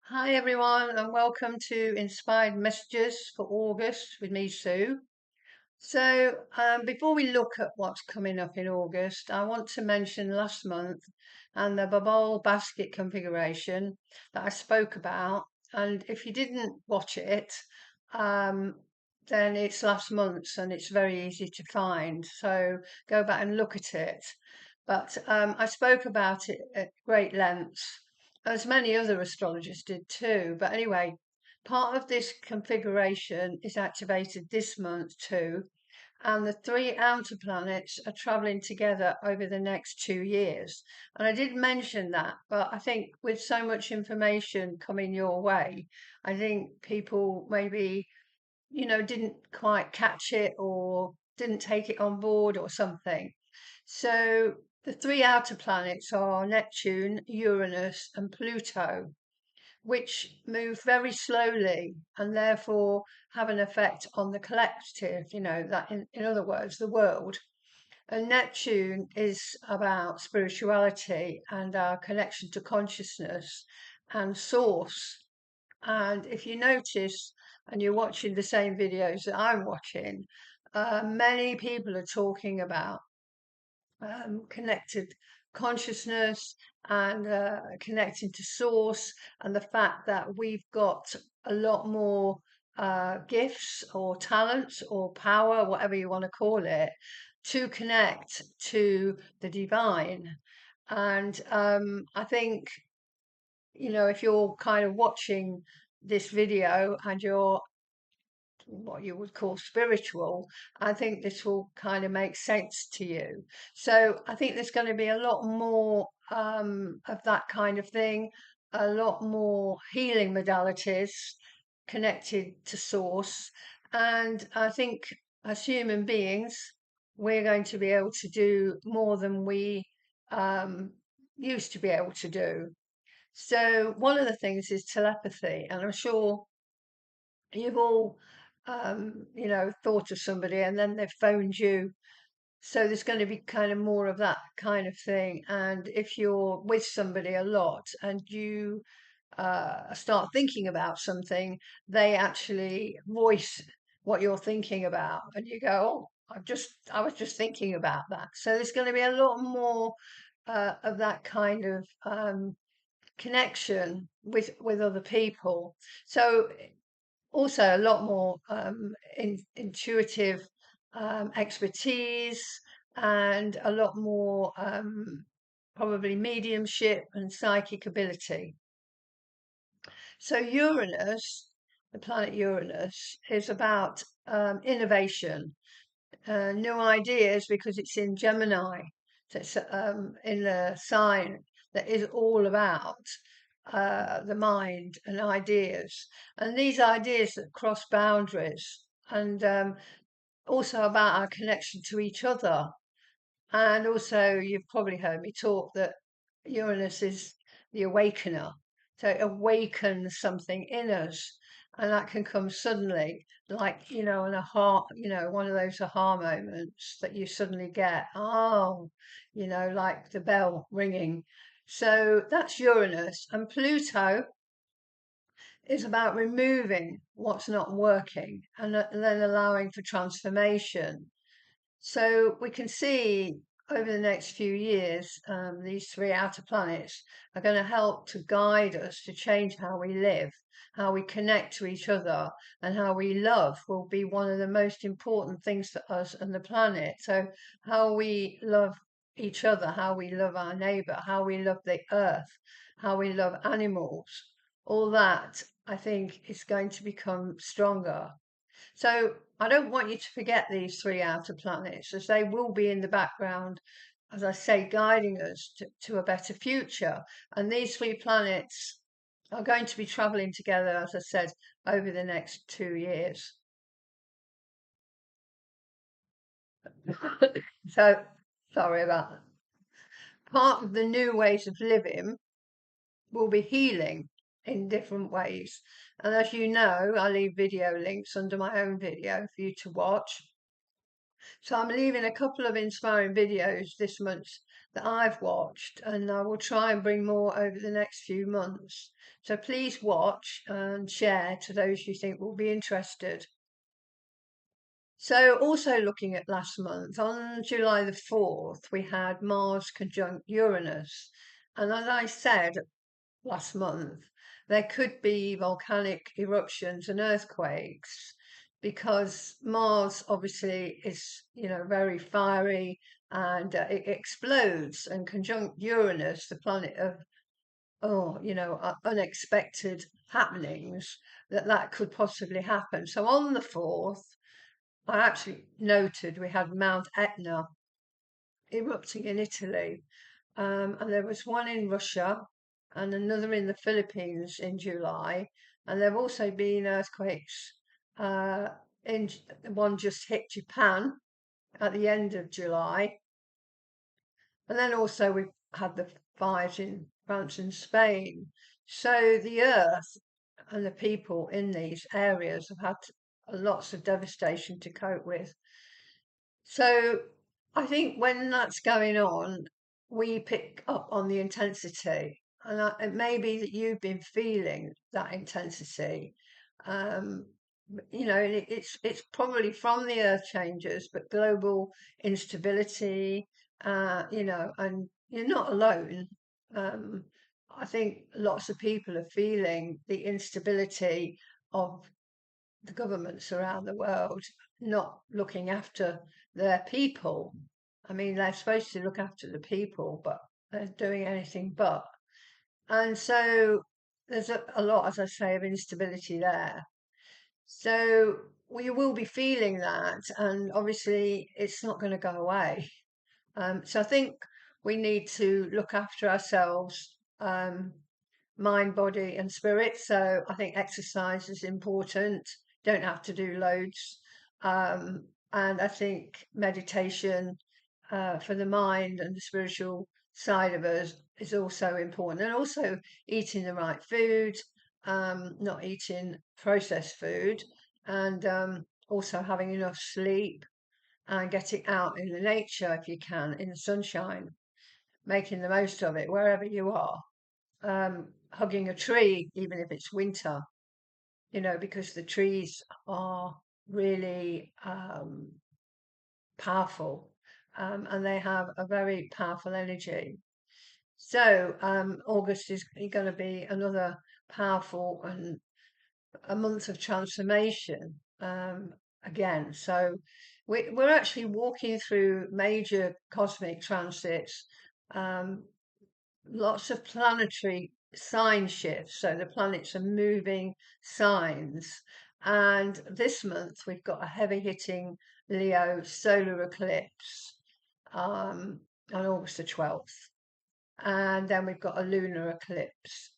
Hi everyone, and welcome to Inspired Messages for August with me, Sue. Before we look at what's coming up in August, I want to mention last month and the bubble basket configuration that I spoke about. And if you didn't watch it, um, then it's last month's and it's very easy to find. So go back and look at it. But I spoke about it at great length, as many other astrologers did too. But anyway, part of this configuration is activated this month too, and the three outer planets are traveling together over the next 2 years. And I did mention that, but I think with so much information coming your way, I think people maybe, didn't quite catch it or didn't take it on board or something. So the three outer planets are Neptune, Uranus, and Pluto, which move very slowly and therefore have an effect on the collective, that in other words, the world. And Neptune is about spirituality and our connection to consciousness and source. And if you notice, and you're watching the same videos that I'm watching, many people are talking about connected consciousness and connecting to source, and the fact that we've got a lot more gifts or talents or power, whatever you want to call it, to connect to the divine. And I think, if you're kind of watching this video and you're what you would call spiritual, I think this will kind of make sense to you. So I think there's going to be a lot more of that kind of thing, a lot more healing modalities connected to source. And I think as human beings, we're going to be able to do more than we um, used to be able to do. So one of the things is telepathy, and I'm sure you've all thought of somebody and then they've phoned you, so there's going to be kind of more of that kind of thing. And if you're with somebody a lot and you start thinking about something, they actually voice what you're thinking about, and you go, oh, I was just thinking about that. So there's going to be a lot more of that kind of connection with other people. So also a lot more intuitive expertise, and a lot more probably mediumship and psychic ability. So Uranus, the planet Uranus, is about innovation, new ideas, because it's in Gemini. So it's in the sign that is all about the mind and ideas, and these ideas that cross boundaries, and also about our connection to each other. And also, you've probably heard me talk that Uranus is the awakener. So it awakens something in us, and that can come suddenly, like, an aha, one of those aha moments that you suddenly get. Oh, like the bell ringing. So that's Uranus. And Pluto is about removing what's not working, and then allowing for transformation. So we can see over the next few years, these three outer planets are going to help to guide us to change how we live, how we connect to each other, and how we love will be one of the most important things for us and the planet. So how we love each other, how we love our neighbor, how we love the earth, how we love animals, all that I think is going to become stronger. So I don't want you to forget these three outer planets, as they will be in the background, as I say, guiding us to a better future. And these three planets are going to be traveling together, as I said, over the next 2 years. So sorry about that. Part of the new ways of living will be healing in different ways. And as you know, I leave video links under my own video for you to watch. So I'm leaving a couple of inspiring videos this month that I've watched, and I will try and bring more over the next few months. So please watch and share to those you think will be interested. So also looking at last month, on July the 4th, we had Mars conjunct Uranus. And as I said last month, there could be volcanic eruptions and earthquakes because Mars obviously is, very fiery, and it explodes, and conjunct Uranus, the planet of, unexpected happenings, that could possibly happen. So on the 4th, I actually noted we had Mount Etna erupting in Italy, and there was one in Russia and another in the Philippines in July, and there have also been earthquakes. Uh, in one just hit Japan at the end of July, and then also we've had the fires in France and Spain. So the earth and the people in these areas have had lots of devastation to cope with. So I think when that's going on, we pick up on the intensity. And it may be that you've been feeling that intensity. Um, it's probably from the earth changes, but global instability, and you're not alone. Um, I think lots of people are feeling the instability of the governments around the world not looking after their people. I mean, they're supposed to look after the people, but they're doing anything but. And so there's a lot, as I say, of instability there. So we will be feeling that, and obviously it's not going to go away. So I think we need to look after ourselves, mind, body, and spirit. So I think exercise is important. Don't have to do loads. And I think meditation, for the mind and the spiritual side of us, is also important. And also eating the right food, not eating processed food, and also having enough sleep and getting out in the nature if you can, in the sunshine, making the most of it wherever you are. Hugging a tree, even if it's winter, because the trees are really powerful, and they have a very powerful energy. So August is going to be another powerful and a month of transformation, again. So we're actually walking through major cosmic transits, um, lots of planetary sign shifts. So the planets are moving signs. And this month we've got a heavy hitting Leo solar eclipse, on August the 12th. And then we've got a lunar eclipse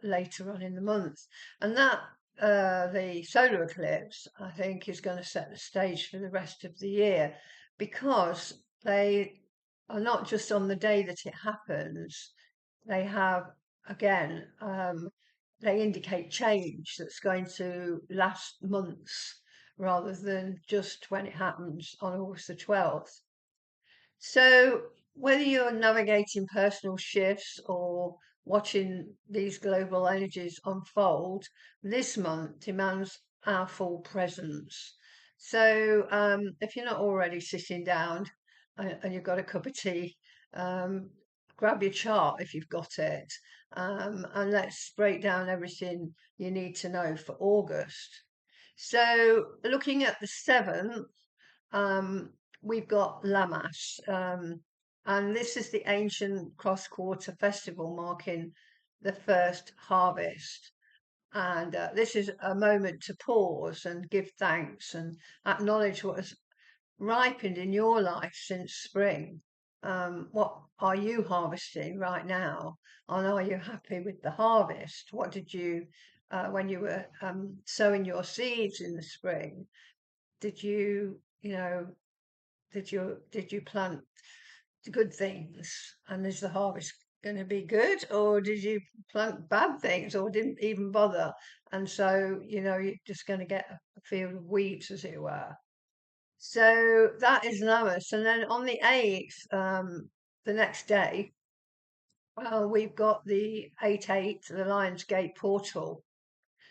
later on in the month. And the solar eclipse, I think, is going to set the stage for the rest of the year, because they are not just on the day that it happens. They have, again, they indicate change that's going to last months rather than just when it happens on August the 12th. So, whether you're navigating personal shifts or watching these global energies unfold, this month demands our full presence. So, if you're not already sitting down, and you've got a cup of tea, um, grab your chart if you've got it, and let's break down everything you need to know for August. So, looking at the 7th, um, we've got Lamas, and this is the ancient cross-quarter festival marking the first harvest. And this is a moment to pause and give thanks and acknowledge what has ripened in your life since spring. What are you harvesting right now? And are you happy with the harvest? What did you, when you were sowing your seeds in the spring, did you, did you plant good things, and is the harvest going to be good, or did you plant bad things, or didn't even bother, and so you're just going to get a field of weeds, as it were? So that is Lamas. And then on the 8th, the next day, we've got the 8-8, the Lion's Gate portal.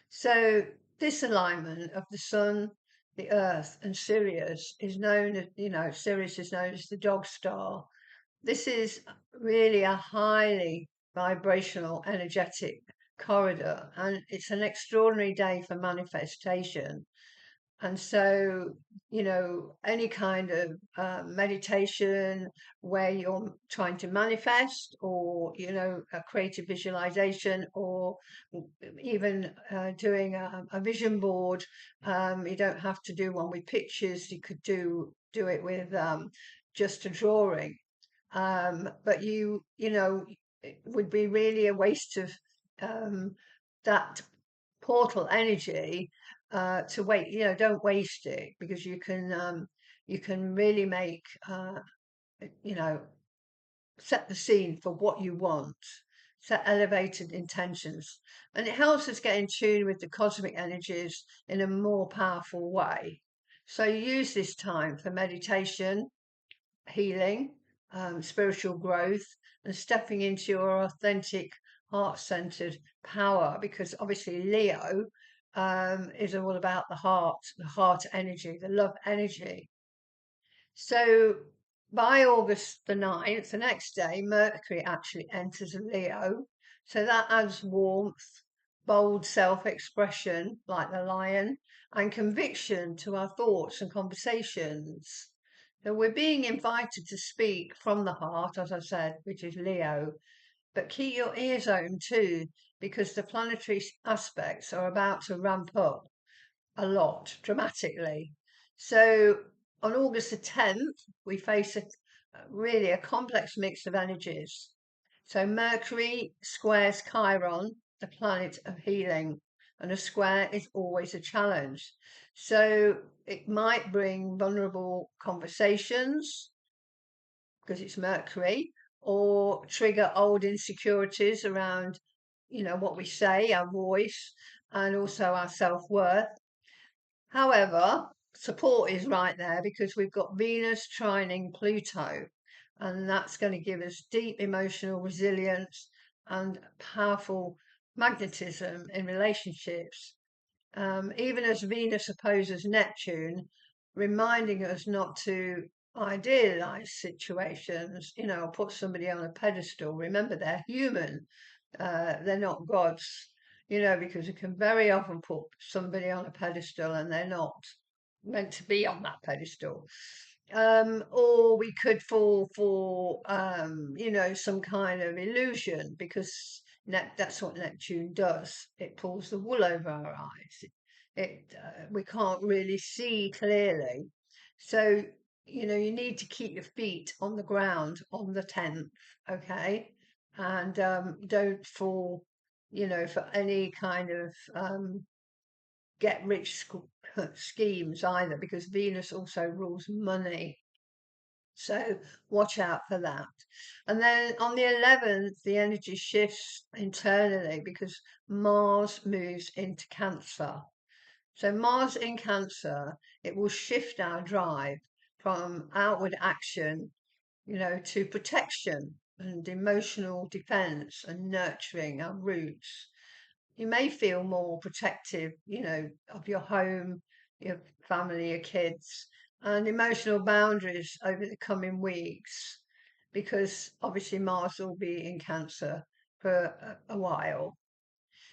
So this alignment of the Sun, the Earth, and Sirius is known as, Sirius is known as the dog star. This is really a highly vibrational, energetic corridor, and it's an extraordinary day for manifestation. And so, any kind of meditation where you're trying to manifest, or, a creative visualization, or even doing a vision board. You don't have to do one with pictures. You could do it with just a drawing. But it would be really a waste of that portal energy to wait. Don't waste it, because you can really make you know set the scene for what you want, set elevated intentions, and it helps us get in tune with the cosmic energies in a more powerful way. So use this time for meditation, healing, spiritual growth, and stepping into your authentic, heart-centered power. Because obviously Leo is all about the heart energy, the love energy. So by August the 9th, the next day, Mercury actually enters Leo. So that adds warmth, bold self-expression like the lion, and conviction to our thoughts and conversations. So we're being invited to speak from the heart, as I said, which is Leo, but keep your ears open too, because the planetary aspects are about to ramp up a lot dramatically. So on August the 10th, we face really a complex mix of energies. So Mercury squares Chiron, the planet of healing, and a square is always a challenge. So it might bring vulnerable conversations because it's Mercury, or trigger old insecurities around, what we say, our voice, and also our self-worth. However, support is right there, because we've got Venus trining Pluto, and that's going to give us deep emotional resilience and powerful magnetism in relationships. Even as Venus opposes Neptune, reminding us not to idealize situations, or put somebody on a pedestal. Remember, they're human, they're not gods, because we can very often put somebody on a pedestal and they're not meant to be on that pedestal. Or we could fall for, some kind of illusion, because that's what Neptune does. It pulls the wool over our eyes. We can't really see clearly. So, you need to keep your feet on the ground on the 10th, okay? And don't fall, for any kind of get rich schemes either, because Venus also rules money. So watch out for that. And then on the 11th, the energy shifts internally, because Mars moves into Cancer. So Mars in Cancer, it will shift our drive from outward action, to protection and emotional defense and nurturing our roots. You may feel more protective, of your home, your family, your kids, and emotional boundaries over the coming weeks, because obviously Mars will be in Cancer for a while.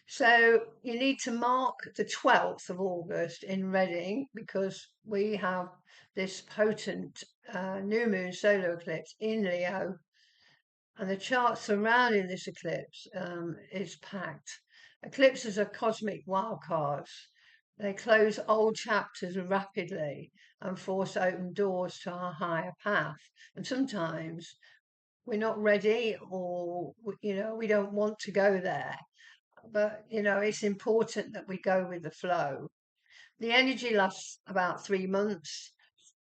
So you need to mark the 12th of August in Reading, because we have this potent new moon solar eclipse in Leo, and the chart surrounding this eclipse is packed. Eclipses are cosmic wildcards. They close old chapters rapidly and force open doors to our higher path. And sometimes we're not ready, or, we don't want to go there. But, it's important that we go with the flow. The energy lasts about 3 months.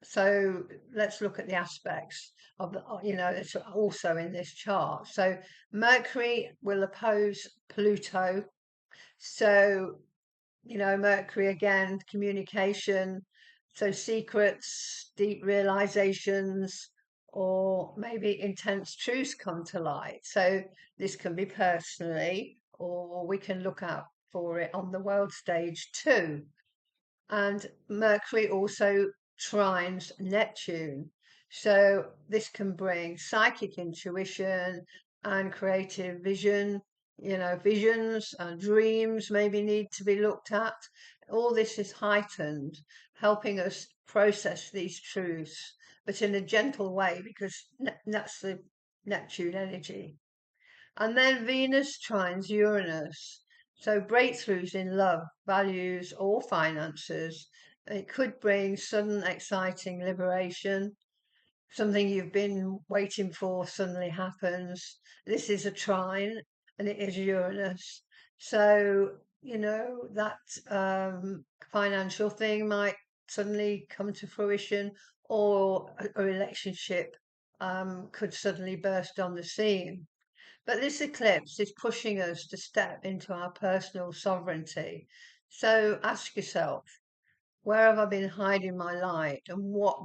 So let's look at the aspects of it's also in this chart. So Mercury will oppose Pluto. So, Mercury again, communication. So secrets, deep realizations, or maybe intense truths come to light. So this can be personally, or we can look out for it on the world stage too. And Mercury also trines Neptune. So this can bring psychic intuition and creative vision. Visions and dreams maybe need to be looked at. All this is heightened, helping us process these truths, but in a gentle way, because that's the Neptune energy. And then Venus trines Uranus. So breakthroughs in love, values, or finances. It could bring sudden, exciting liberation. Something you've been waiting for suddenly happens. This is a trine, and it is Uranus. So, that financial thing might suddenly come to fruition, or a relationship could suddenly burst on the scene. But this eclipse is pushing us to step into our personal sovereignty. So ask yourself, where have I been hiding my light, and what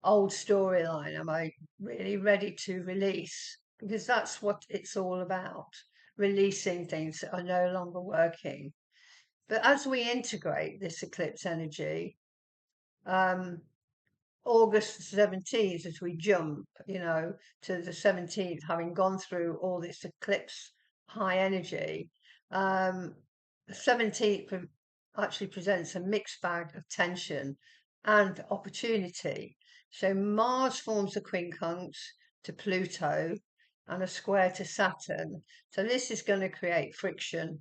old storyline am I really ready to release? Because that's what it's all about, releasing things that are no longer working. But as we integrate this eclipse energy, um, August 17th, as we jump, to the 17th, having gone through all this eclipse high energy, the 17th actually presents a mixed bag of tension and opportunity. So Mars forms a quincunx to Pluto and a square to Saturn. So this is going to create friction.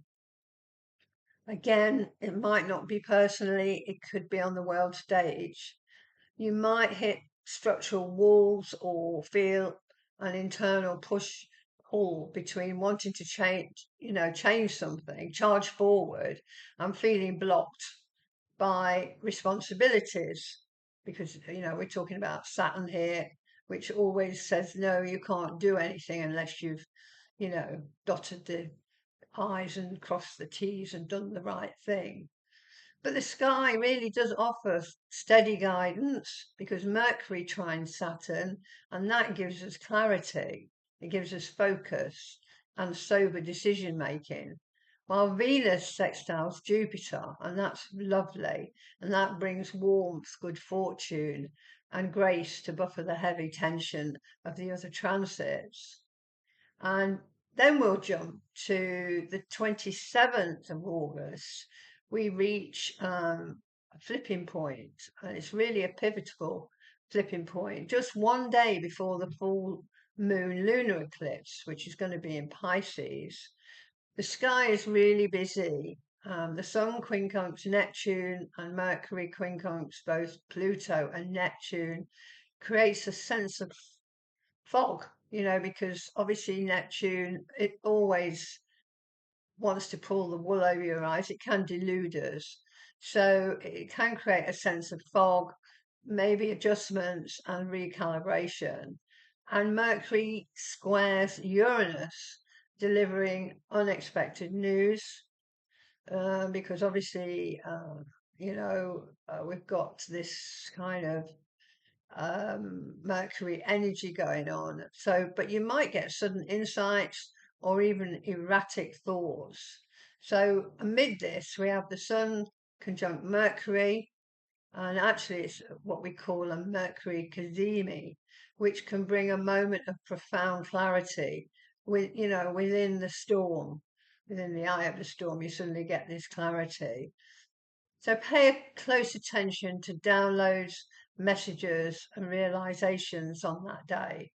Again, it might not be personally, it could be on the world stage. You might hit structural walls or feel an internal push pull between wanting to change something, charge forward, and feeling blocked by responsibilities. Because, we're talking about Saturn here, which always says, no, you can't do anything unless you've, dotted the I's and crossed the T's and done the right thing. But the sky really does offer steady guidance, because Mercury trines Saturn, and that gives us clarity. It gives us focus and sober decision making. While Venus sextiles Jupiter, and that's lovely, and that brings warmth, good fortune, and grace to buffer the heavy tension of the other transits. And then we'll jump to the 27th of August. We reach a flipping point, and it's really a pivotal flipping point, just one day before the full moon lunar eclipse, which is going to be in Pisces. The sky is really busy. The Sun quincunx Neptune and Mercury quincunx both Pluto and Neptune, creates a sense of fog, because obviously Neptune, it always wants to pull the wool over your eyes. It can delude us. So it can create a sense of fog, maybe adjustments and recalibration. And Mercury squares Uranus, delivering unexpected news, because obviously, we've got this kind of Mercury energy going on. So, but you might get sudden insights or even erratic thoughts. So, amid this, we have the Sun conjunct Mercury, and actually, it's what we call a Mercury cazimi, which can bring a moment of profound clarity within the storm. Within the eye of the storm, you suddenly get this clarity. So pay close attention to downloads, messages, and realizations on that day.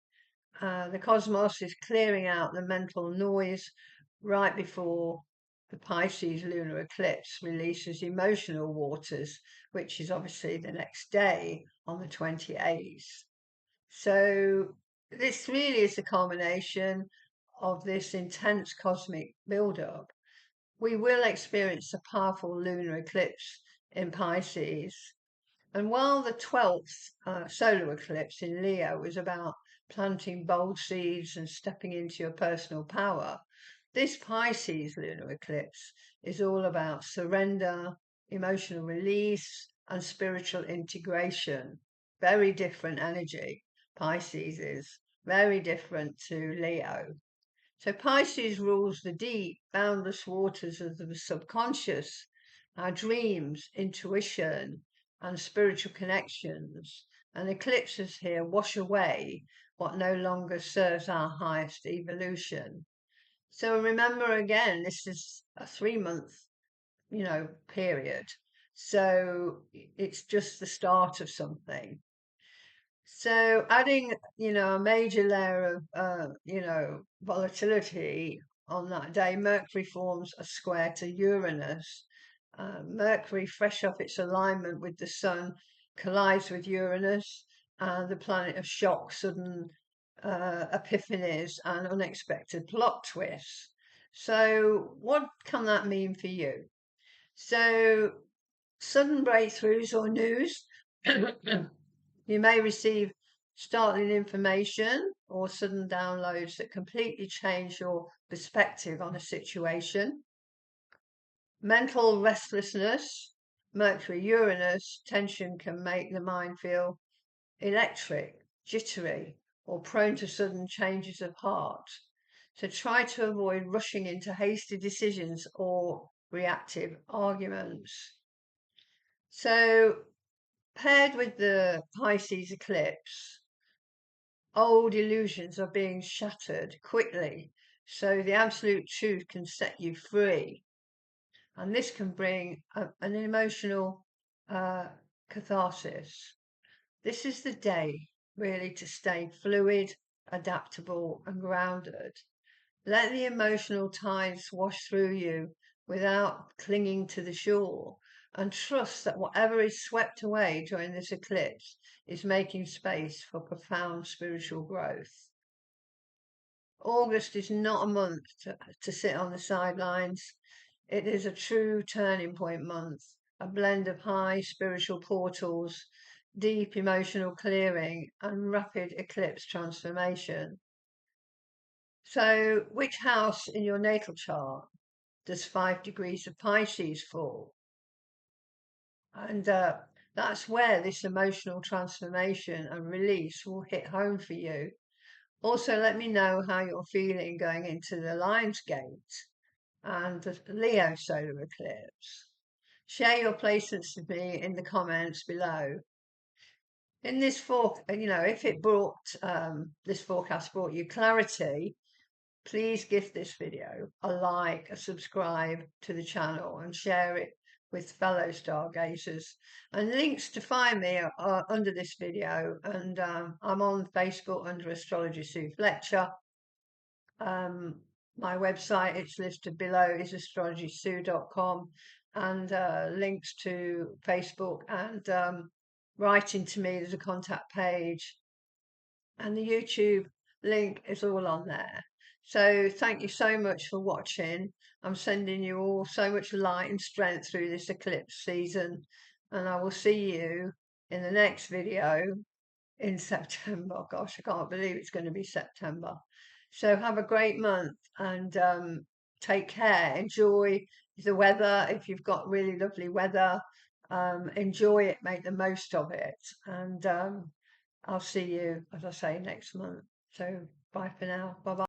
The cosmos is clearing out the mental noise right before the Pisces lunar eclipse releases emotional waters, which is obviously the next day on the 28th. So this really is the culmination of this intense cosmic build-up. We will experience a powerful lunar eclipse in Pisces. And while the 12th solar eclipse in Leo was about planting bold seeds and stepping into your personal power, this Pisces lunar eclipse is all about surrender, emotional release, and spiritual integration. Very different energy. Pisces is. Very different to Leo. So Pisces rules the deep, boundless waters of the subconscious, our dreams, intuition, and spiritual connections. And eclipses here wash away what no longer serves our highest evolution. So remember again, this is a 3-month, period. So it's just the start of something. So adding, a major layer of, volatility on that day, Mercury forms a square to Uranus. Mercury, fresh off its alignment with the Sun, collides with Uranus, the planet of shock, sudden epiphanies, and unexpected plot twists. So what can that mean for you? So sudden breakthroughs or news. You may receive startling information or sudden downloads that completely change your perspective on a situation. Mental restlessness, Mercury, Uranus, tension can make the mind feel electric, jittery, or prone to sudden changes of heart. So try to avoid rushing into hasty decisions or reactive arguments. So paired with the Pisces eclipse, old illusions are being shattered quickly, so the absolute truth can set you free. And this can bring an emotional catharsis. This is the day, really, to stay fluid, adaptable, and grounded. Let the emotional tides wash through you without clinging to the shore, and trust that whatever is swept away during this eclipse is making space for profound spiritual growth. August is not a month to sit on the sidelines. It is a true turning point month, a blend of high spiritual portals, deep emotional clearing, and rapid eclipse transformation. So, which house in your natal chart does 5 degrees of Pisces fall? And that's where this emotional transformation and release will hit home for you. Also, let me know how you're feeling going into the Lion's Gate and the Leo solar eclipse. Share your placements with me in the comments below. In this if it brought this forecast brought you clarity, please give this video a like, a subscribe to the channel, and share it with fellow stargazers. And links to find me are under this video, and I'm on Facebook under Astrology Sue Fletcher. My website, it's listed below, is astrologysue.com, and links to Facebook and writing to me, there's a contact page, and the YouTube link is all on there. So thank you so much for watching. I'm sending you all so much light and strength through this eclipse season, and I will see you in the next video in September. Gosh, I can't believe it's going to be September. So have a great month, and take care. Enjoy the weather. If you've got really lovely weather, enjoy it, make the most of it. And I'll see you, as I say, next month. So bye for now. Bye bye.